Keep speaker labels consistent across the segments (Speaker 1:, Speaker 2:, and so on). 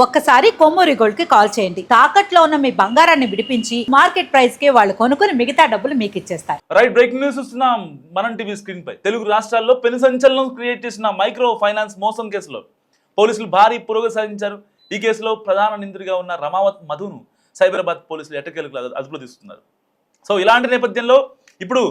Speaker 1: ఒక్కసారి కొమ్మూరి గోల్డ్ కి కాల్ చేయండి. తాకట్లో ఉన్న మీ బంగారాన్ని విడిపించి మార్కెట్ ప్రైస్ కి వాళ్ళు కొనుక్కుని మిగతా డబ్బులు మీకు ఇచ్చేస్తారు.
Speaker 2: రైట్, బ్రేకింగ్ న్యూస్ చూస్తున్నాం మనం టీవీ స్క్రీన్ పై. తెలుగు రాష్ట్రాల్లో పెను సంచలనం క్రియేట్ చేసిన మైక్రో ఫైనాన్స్ మోసం కేసులో పోలీసులు భారీ పురోగతి సాధించారు. ఈ కేసులో ప్రధాన నిందితుడిగా ఉన్న రమావత్ మధును సైబరాబాద్ పోలీసులు ఎట్టకేలకు అదుపులో తీసుకున్నారు. సో ఇలాంటి నేపథ్యంలో ఇప్పుడు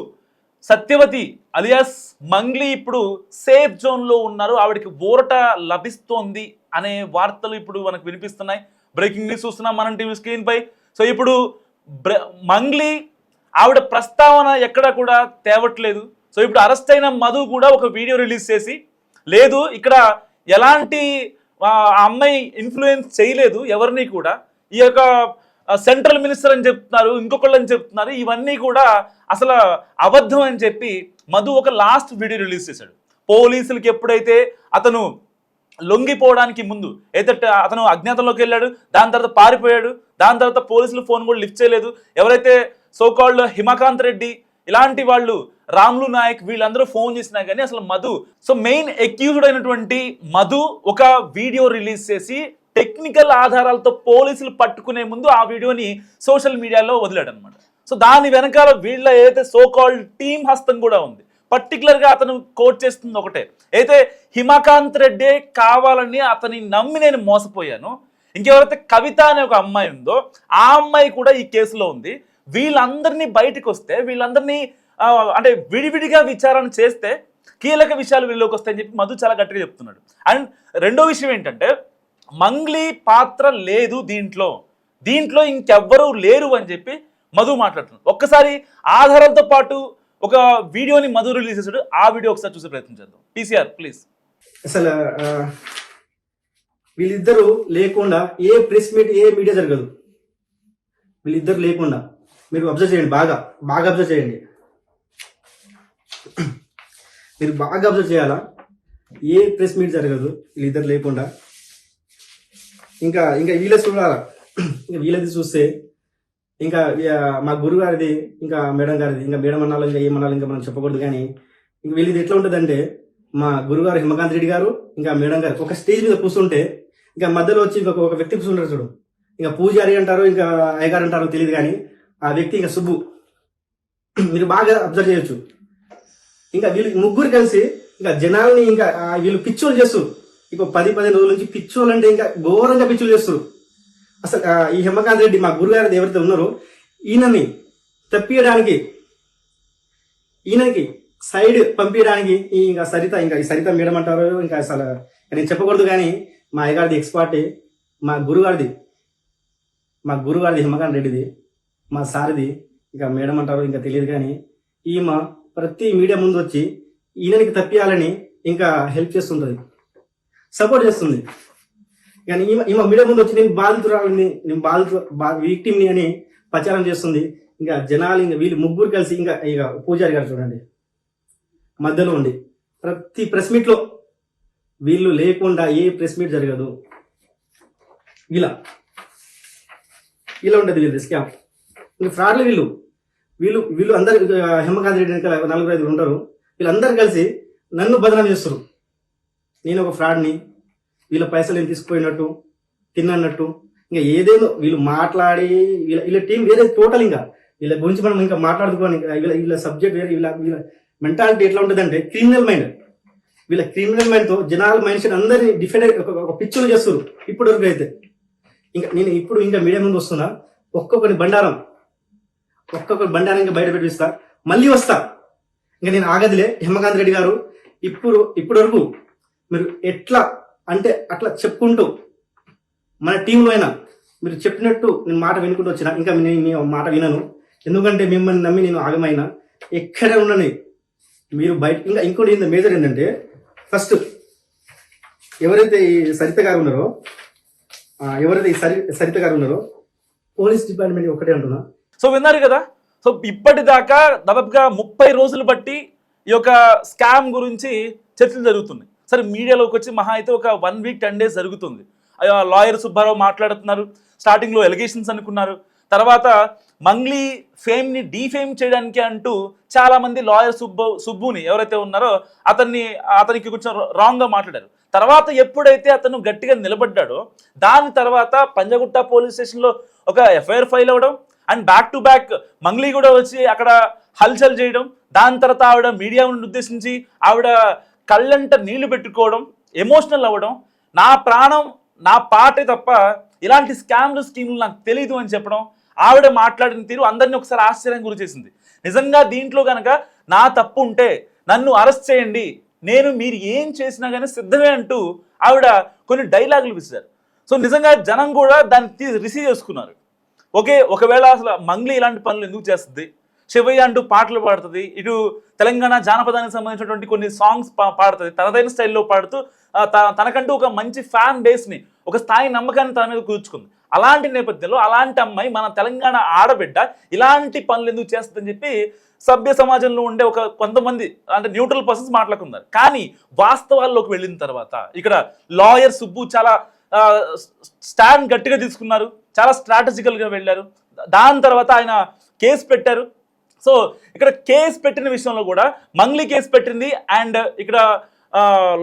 Speaker 2: సత్యవతి అలియాస్ మంగ్లీ ఇప్పుడు సేఫ్ జోన్లో ఉన్నారు. ఆవిడకి ఊరట లభిస్తోంది అనే వార్తలు ఇప్పుడు మనకు వినిపిస్తున్నాయి. బ్రేకింగ్ న్యూస్ చూస్తున్నాం మనం టీవీ స్క్రీన్ పై. సో ఇప్పుడు మంగ్లీ ఆవిడ ప్రస్తావన ఎక్కడ కూడా తేవట్లేదు. సో ఇప్పుడు అరెస్ట్ అయిన మధు కూడా ఒక వీడియో రిలీజ్ చేసి, లేదు ఇక్కడ ఎలాంటి అమ్మాయి ఇన్ఫ్లుయెన్స్ చేయలేదు ఎవరిని కూడా, ఈ యొక్క సెంట్రల్ మినిస్టర్ అని చెప్తున్నారు, ఇంకొకళ్ళని చెప్తున్నారు, ఇవన్నీ కూడా అసలు అబద్ధం అని చెప్పి మధు ఒక లాస్ట్ వీడియో రిలీజ్ చేశాడు. పోలీసులకి ఎప్పుడైతే అతను లొంగిపోవడానికి ముందు ఏదైతే అతను అజ్ఞాతంలోకి వెళ్ళాడు, దాని తర్వాత పారిపోయాడు, దాని తర్వాత పోలీసులు ఫోన్ కూడా లిఫ్ట్ చేయలేదు. ఎవరైతే సోకాల్డ్ హిమకాంత్ రెడ్డి ఇలాంటి వాళ్ళు, రాములు నాయక్ వీళ్ళందరూ ఫోన్ చేసినా కానీ అసలు మధు, సో మెయిన్ అక్యూజ్డ్ అయినటువంటి మధు ఒక వీడియో రిలీజ్ చేసి టెక్నికల్ ఆధారాలతో పోలీసులు పట్టుకునే ముందు ఆ వీడియోని సోషల్ మీడియాలో వదిలాడు అనమాట. సో దాని వెనకాల వీళ్ళ ఏదైతే సోకాల్డ్ టీమ్ హస్తం కూడా ఉంది. పర్టికులర్గా అతను కోట్ చేస్తుంది ఒకటే, అయితే హిమకాంత్ రెడ్డే కావాలని అతని నమ్మి నేను మోసపోయాను, ఇంకెవరైతే కవిత అనే ఒక అమ్మాయి ఉందో ఆ అమ్మాయి కూడా ఈ కేసులో ఉంది, వీళ్ళందరినీ బయటకు వస్తే వీళ్ళందరినీ అంటే విడివిడిగా విచారణ చేస్తే కీలక విషయాలు వీళ్ళలోకి వస్తాయని చెప్పి మధు చాలా గట్టిగా చెప్తున్నాడు. అండ్ రెండో విషయం ఏంటంటే మంగ్లీ పాత్ర లేదు దీంట్లో ఇంకెవ్వరూ లేరు అని చెప్పి మధు మాట్లాడుతున్నాడు. ఒక్కసారి ఆధారాలతో పాటు ఒక వీడియోని మధు రిలీజ్ చేశాడు. ఆ వీడియో ఒకసారి చూసే ప్రయత్నం చేద్దాం. PCR please.
Speaker 3: అసలు వీళ్ళిద్దరూ లేకుండా ఏ ప్రెస్ మీట్ ఏ మీడియా జరగదు. వీళ్ళిద్దరు లేకుండా మీరు అబ్జర్వ్ చేయండి, బాగా అబ్జర్వ్ చేయండి. మీరు బాగా అబ్జర్వ్ చేయాలా, ఏ ప్రెస్ మీట్ జరగదు వీళ్ళిద్దరు లేకుండా. ఇంకా వీళ్ళ చూడాలా, ఇంకా వీళ్ళది చూస్తే ఇంకా మా గురువు గారిది, ఇంకా మేడం గారిది, ఇంకా మేడం అన్నాలో ఇంకా ఏమన్నాలో ఇంకా మనం చెప్పకూడదు. కానీ ఇంక వీళ్ళది ఎట్లా ఉంటుందంటే, మా గురుగారు హిమకాంత్ రెడ్డి గారు ఇంకా మేడం గారు ఒక స్టేజ్ మీద కూర్చుంటే ఇంకా మధ్యలో వచ్చి ఒక వ్యక్తి కూర్చుంటారు చూడు, ఇంకా పూజారి అంటారు, ఇంకా అయ్యగారు అంటారో తెలియదు, కానీ ఆ వ్యక్తి ఇంకా సుబ్బు. మీరు బాగా అబ్జర్వ్ చేయొచ్చు. ఇంకా వీళ్ళు ముగ్గురు కలిసి ఇంకా జనాల్ని ఇంకా వీళ్ళు పిచ్చోలు చేస్తారు. ఇక 10-15 రోజుల నుంచి పిచ్చోలు అంటే ఇంకా ఘోరంగా పిచ్చోలు చేస్తారు. అసలు ఈ హిమకాంత్ రెడ్డి మా గురుగారు ఎవరైతే ఉన్నారో ఈయనని తప్పియడానికి, ఈయనకి సైడ్ పంపించడానికి ఇంకా ఈ సరిత మేడం అంటారు, ఇంకా అసలు నేను చెప్పకూడదు, కానీ మా అయ్యగారిది ఎక్స్పర్ట్, మా గురుగారిది హిమకాంత్ రెడ్డిది, మా సారిది ఇంకా మేడం అంటారు ఇంకా తెలియదు, కానీ ఈమె ప్రతి మీడియా ముందు వచ్చి ఈయనకి తప్పియాలని ఇంకా హెల్ప్ చేస్తుంటుంది, సపోర్ట్ చేస్తుంది. కానీ ఈమె మీడియా ముందు వచ్చి నేను బాధితురాలని, నేను విక్టిమ్ని అని ప్రచారం చేస్తుంది. ఇంకా జనాలు ఇంకా వీళ్ళు ముగ్గురు కలిసి ఇక పూజారి గారు చూడండి మధ్యలో ఉండి ప్రతి ప్రెస్ మీట్లో వీళ్ళు లేకుండా ఏ ప్రెస్ మీట్ జరగదు. ఇలా ఉంటుంది వీళ్ళు స్కామ్. ఇంకా ఫ్రాడ్లు వీళ్ళు అందరు హిమకాంత్ రెడ్డి వెనక 4-5 ఉంటారు. వీళ్ళందరూ కలిసి నన్ను బదనాం చేస్తారు. నేను ఒక ఫ్రాడ్ని, వీళ్ళ పైసలు ఏం తీసుకుపోయినట్టు, తిన్నట్టు, ఇంకా ఏదేదో వీళ్ళు మాట్లాడి వీళ్ళ టీం వేరే టోటల్. ఇంకా వీళ్ళ గురించి మనం ఇంకా మాట్లాడుకోని, వీళ్ళ సబ్జెక్ట్ వేరే, వీళ్ళ మెంటాలిటీ ఎట్లా ఉంటుందంటే క్రిమినల్ మైండ్. వీళ్ళ క్రిమినల్ మైండ్తో జనాల మైండ్ అందరినీ డిఫెండ్ ఒక పిక్చర్ చేస్తారు. ఇప్పటి వరకు అయితే నేను ఇంకా మీడియా ముందు వస్తున్నా, ఒక్కొక్కరి బండారం ఇంకా బయట పెట్టిస్తా, మళ్ళీ వస్తా. ఇంకా నేను ఆగదిలే. హిమకాంత్ రెడ్డి గారు ఇప్పటి వరకు మీరు ఎట్లా అంటే అట్లా చెప్పుకుంటూ మన టీంలో అయినా మీరు చెప్పినట్టు నేను మాట వినుకుంటూ వచ్చిన, ఇంకా మీ మాట వినను. ఎందుకంటే మిమ్మల్ని నమ్మి నేను ఆగమైనా ఎక్కడ ఉండని మీరు బయట. ఇంకోటి మేజర్ ఏంటంటే, ఫస్ట్ ఎవరైతే ఈ సరిత గారు ఉన్నారో పోలీస్ డిపార్ట్మెంట్ ఒకటే అంటున్నా.
Speaker 2: సో విన్నారు కదా. సో ఇప్పటిదాకా దాదాపుగా 30 రోజులు బట్టి ఈ యొక్క స్కామ్ గురించి చర్చలు జరుగుతున్నాయి. సరే మీడియాలోకి వచ్చి మహా అయితే ఒక 1 వీక్ 10 డేస్ జరుగుతుంది. లాయర్ సుబ్బారావు మాట్లాడుతున్నారు. స్టార్టింగ్లో ఎలిగేషన్స్ అనుకున్నారు, తర్వాత మంగ్లీ ఫేమ్ని డీఫేమ్ చేయడానికి అంటూ చాలామంది లాయర్ సుబ్బుని ఎవరైతే ఉన్నారో అతనికి కొంచెం రాంగ్గా మాట్లాడారు. తర్వాత ఎప్పుడైతే అతను గట్టిగా నిలబడ్డాడో దాని తర్వాత పంజగుట్ట పోలీస్ స్టేషన్లో ఒక ఎఫ్ఐఆర్ ఫైల్ అవ్వడం and back to back Mangli కూడా వచ్చి అక్కడ హల్చల్ చేయడం, దాని తర్వాత ఆవిడ మీడియాను ఉద్దేశించి ఆవిడ కళ్ళంట నీళ్లు పెట్టుకోవడం, ఎమోషనల్ అవ్వడం, నా ప్రాణం నా పాటే తప్ప ఇలాంటి స్కీమ్లు నాకు తెలియదు అని చెప్పడం, ఆవిడ మాట్లాడిన తీరు అందరినీ ఒకసారి ఆశ్చర్యం గురి చేసింది. నిజంగా దీంట్లో కనుక నా తప్పు ఉంటే నన్ను అరెస్ట్ చేయండి, నేను మీరు ఏం చేసినా కానీ సిద్ధమే అంటూ ఆవిడ కొన్ని డైలాగులు విసిరారు. సో నిజంగా జనం కూడా దాన్ని రిసీవ్ చేసుకున్నారు. ఒకవేళ అసలు మంగ్లీ ఇలాంటి పనులు ఎందుకు చేస్తుంది, శివయ్య అంటూ పాటలు పాడుతుంది, ఇటు తెలంగాణ జానపదానికి సంబంధించినటువంటి కొన్ని సాంగ్స్ పాడుతుంది, తనదైన స్టైల్లో పాడుతూ తనకంటూ ఒక మంచి ఫ్యాన్ బేస్ని, ఒక స్థాయి నమ్మకాన్ని తన మీద కూర్చుకుంది. అలాంటి నేపథ్యంలో అలాంటి అమ్మాయి మన తెలంగాణ ఆడబిడ్డ ఇలాంటి పనులు ఎందుకు చేస్తుందని చెప్పి సభ్య సమాజంలో ఉండే కొంతమంది అంటే న్యూట్రల్ పర్సన్స్ మాట్లాడుకున్నారు. కానీ వాస్తవాల్లోకి వెళ్ళిన తర్వాత ఇక్కడ లాయర్ సుబ్బు చాలా స్టాండ్ గట్టిగా తీసుకున్నారు, చాలా స్ట్రాటజికల్గా వెళ్ళారు. దాని తర్వాత ఆయన కేసు పెట్టారు. సో ఇక్కడ కేసు పెట్టిన విషయంలో కూడా మంగ్లీ కేసు పెట్టింది అండ్ ఇక్కడ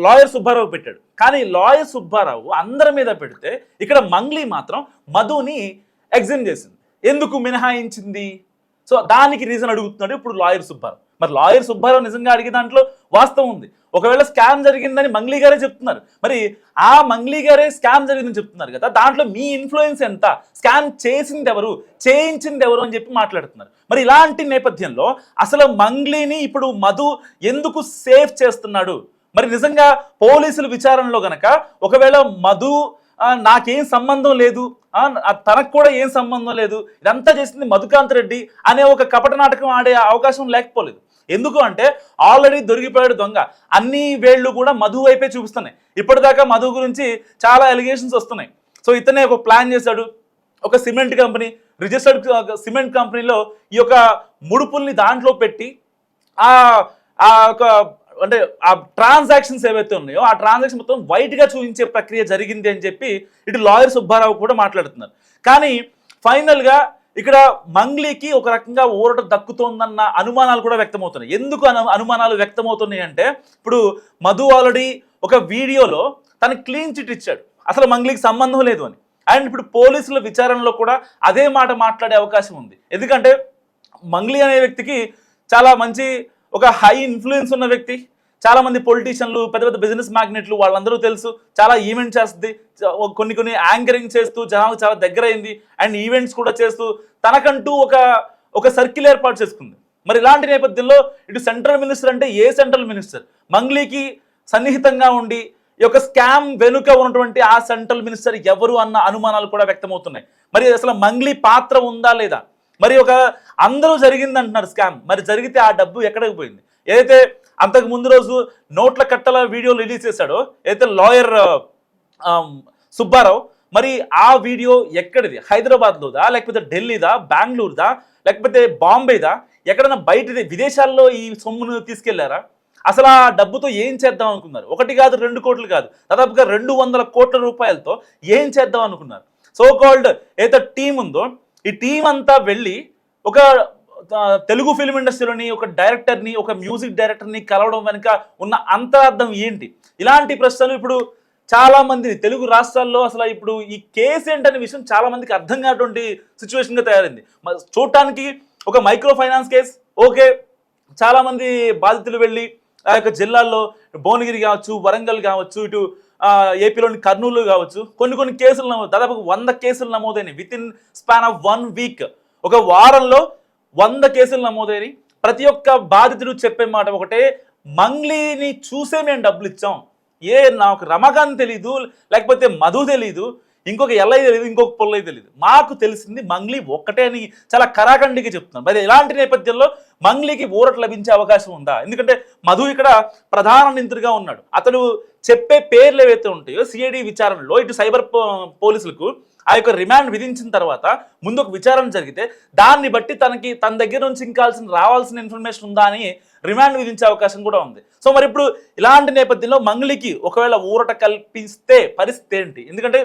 Speaker 2: లాయర్ సుబ్బారావు పెట్టాడు. కానీ లాయర్ సుబ్బారావు అందరి మీద పెడితే ఇక్కడ మంగ్లీ మాత్రం మధుని ఎగ్జామ్ చేసింది. ఎందుకు మినహాయించింది? సో దానికి రీజన్ అడుగుతున్నాడు ఇప్పుడు లాయర్ సుబ్బారావు. మరి లాయర్ సుబ్బారావు నిజంగా అడిగే దాంట్లో వాస్తవం ఉంది. ఒకవేళ స్కామ్ జరిగిందని మంగ్లీ గారే చెప్తున్నారు. మరి ఆ మంగ్లీ గారే స్కామ్ జరిగిందని చెప్తున్నారు కదా, దాంట్లో మీ ఇన్ఫ్లుయెన్స్ ఎంత, స్కామ్ చేసింది ఎవరు, చేయించింది ఎవరు అని చెప్పి మాట్లాడుతున్నారు. మరి ఇలాంటి నేపథ్యంలో అసలు మంగ్లీని ఇప్పుడు మధు ఎందుకు సేఫ్ చేస్తున్నాడు? మరి నిజంగా పోలీసుల విచారణలో గనక ఒకవేళ మధు నాకేం సంబంధం లేదు, తనకు కూడా ఏం సంబంధం లేదు, ఇదంతా చేసింది మధుకాంత్ రెడ్డి అనే ఒక కపట నాటకం ఆడే అవకాశం లేకపోలేదు. ఎందుకు అంటే ఆల్రెడీ దొరికిపోయాడు దొంగ, అన్ని వేళ్ళు కూడా మధు వైపే చూపిస్తున్నాయి. ఇప్పటిదాకా మధు గురించి చాలా ఎలిగేషన్స్ వస్తున్నాయి. సో ఇతనే ఒక ప్లాన్ చేశాడు, ఒక సిమెంట్ కంపెనీ, రిజిస్టర్డ్ సిమెంట్ కంపెనీలో ఈ యొక్క ముడుపుల్ని దాంట్లో పెట్టి అంటే ఆ ట్రాన్సాక్షన్స్ ఏవైతే ఉన్నాయో ఆ ట్రాన్సాక్షన్ మొత్తం వైట్గా చూపించే ప్రక్రియ జరిగింది అని చెప్పి ఇటు లాయర్ సుబ్బారావు కూడా మాట్లాడుతున్నారు. కానీ ఫైనల్గా ఇక్కడ మంగ్లీకి ఒక రకంగా ఊరట దక్కుతోందన్న అనుమానాలు కూడా వ్యక్తమవుతున్నాయి. ఎందుకు అనుమానాలు వ్యక్తమవుతున్నాయి అంటే ఇప్పుడు మధు ఆల్రెడీ ఒక వీడియోలో తను క్లీన్ చిట్ ఇచ్చాడు, అసలు మంగ్లీకి సంబంధం లేదు అని. అండ్ ఇప్పుడు పోలీసుల విచారణలో కూడా అదే మాట మాట్లాడే అవకాశం ఉంది. ఎందుకంటే మంగ్లీ అనే వ్యక్తికి చాలా మంచి ఒక హై ఇన్ఫ్లుయెన్స్ ఉన్న వ్యక్తి, చాలా మంది పొలిటీషియన్లు, పెద్ద పెద్ద బిజినెస్ మ్యాగ్నెట్లు వాళ్ళందరూ తెలుసు, చాలా ఈవెంట్ చేస్తుంది, కొన్ని యాంకరింగ్ చేస్తూ జనాలకు చాలా దగ్గర అయింది అండ్ ఈవెంట్స్ కూడా చేస్తూ తనకంటూ ఒక సర్కిల్ ఏర్పాటు చేసుకుంది. మరి ఇలాంటి నేపథ్యంలో ఇటు సెంట్రల్ మినిస్టర్ అంటే ఏ సెంట్రల్ మినిస్టర్ మంగ్లీకి సన్నిహితంగా ఉండి ఈ యొక్క స్కామ్ వెనుక ఉన్నటువంటి ఆ సెంట్రల్ మినిస్టర్ ఎవరు అన్న అనుమానాలు కూడా వ్యక్తమవుతున్నాయి. మరి అసలు మంగ్లీ పాత్ర ఉందా లేదా? మరి అందరూ జరిగింది అంటున్నారు స్కామ్, మరి జరిగితే ఆ డబ్బు ఎక్కడికి పోయింది? ఏదైతే అంతకు ముందు రోజు నోట్ల కట్టల వీడియో రిలీజ్ చేశాడో ఏదైతే లాయర్ సుబ్బారావు, మరి ఆ వీడియో ఎక్కడిది? హైదరాబాద్లోదా, లేకపోతే ఢిల్లీదా, బెంగళూరుదా, లేకపోతే బాంబేదా, ఎక్కడైనా బయటది విదేశాల్లో ఈ సొమ్మును తీసుకెళ్లారా? అసలు ఆ డబ్బుతో ఏం చేద్దాం అనుకున్నారు? 1 కాదు 2 కోట్లు కాదు, దాదాపుగా 200 కోట్ల రూపాయలతో ఏం చేద్దాం అనుకున్నారు? సో కాల్డ్ ఏదైతే టీం ఉందో ఈ టీం అంతా వెళ్ళి ఒక తెలుగు ఫిల్మ్ ఇండస్ట్రీలోని ఒక డైరెక్టర్ని, ఒక మ్యూజిక్ డైరెక్టర్ని కలవడం వెనుక ఉన్న అంతరార్థం ఏంటి? ఇలాంటి ప్రశ్నలు ఇప్పుడు చాలా మంది తెలుగు రాష్ట్రాల్లో అసలు ఇప్పుడు ఈ కేసు ఏంటనే విషయం చాలా మందికి అర్థం కానటువంటి సిచ్యువేషన్గా తయారైంది. చూడటానికి ఒక మైక్రో ఫైనాన్స్ కేసు ఓకే, చాలా మంది బాధితులు వెళ్ళి ఆ యొక్క జిల్లాల్లో భువనగిరి కావచ్చు, వరంగల్ కావచ్చు, ఇటు ఏపీలోని కర్నూలు కావచ్చు, కొన్ని కేసులు దాదాపు 100 కేసులు నమోదైనవి within span of 1 week. ఒక వారంలో 100 కేసులు నమోదైనవి. ప్రతి ఒక్క బాధితుడు చెప్పే మాట ఒకటే, మంగ్లీని చూసే మేము డబ్బులు ఇచ్చాం. నాకు రమకాంత్ తెలీదు, లేకపోతే మధు తెలీదు, ఇంకొక ఎల్ఐ తెలియదు, ఇంకొక పొల్లై తెలియదు, మాకు తెలిసింది మంగ్లీ ఒక్కటే అని చాలా కరాఖండిగా చెప్తున్నాను. మరి ఇలాంటి నేపథ్యంలో మంగ్లీకి ఊరట లభించే అవకాశం ఉందా? ఎందుకంటే మధు ఇక్కడ ప్రధాన నిందితుడిగా ఉన్నాడు. అతను చెప్పే పేర్లు ఏవైతే ఉంటాయో సిఐడి విచారణలో ఇటు సైబర్ పోలీసులకు ఆ యొక్క రిమాండ్ విధించిన తర్వాత ముందు ఒక విచారణ జరిగితే దాన్ని బట్టి తన దగ్గర నుంచి రావాల్సిన ఇన్ఫర్మేషన్ ఉందా అని రిమాండ్ విధించే అవకాశం కూడా ఉంది. సో మరి ఇప్పుడు ఇలాంటి నేపథ్యంలో మంగ్లీకి ఒకవేళ ఊరట కల్పిస్తే పరిస్థితి ఏంటి? ఎందుకంటే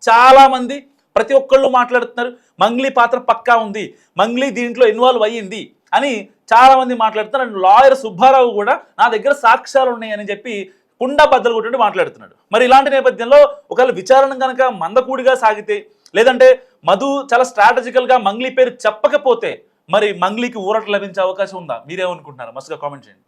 Speaker 2: చాలా మంది ప్రతి ఒక్కళ్ళు మాట్లాడుతున్నారు మంగ్లీ పాత్ర పక్కా ఉంది, మంగ్లీ దీంట్లో ఇన్వాల్వ్ అయ్యింది అని చాలా మంది మాట్లాడుతున్నారు. అండ్ లాయర్ సుబ్బారావు కూడా నా దగ్గర సాక్ష్యాలు ఉన్నాయని చెప్పి కుండ బద్దలు కొట్టి మాట్లాడుతున్నాడు. మరి ఇలాంటి నేపథ్యంలో ఒకవేళ విచారణ కనుక మందకూడిగా సాగితే, లేదంటే మధు చాలా స్ట్రాటజికల్గా మంగ్లీ పేరు చెప్పకపోతే మరి మంగ్లీకి ఊరట లభించే అవకాశం ఉందా? మీరేమనుకుంటున్నారు? మస్తుగా కామెంట్ చేయండి.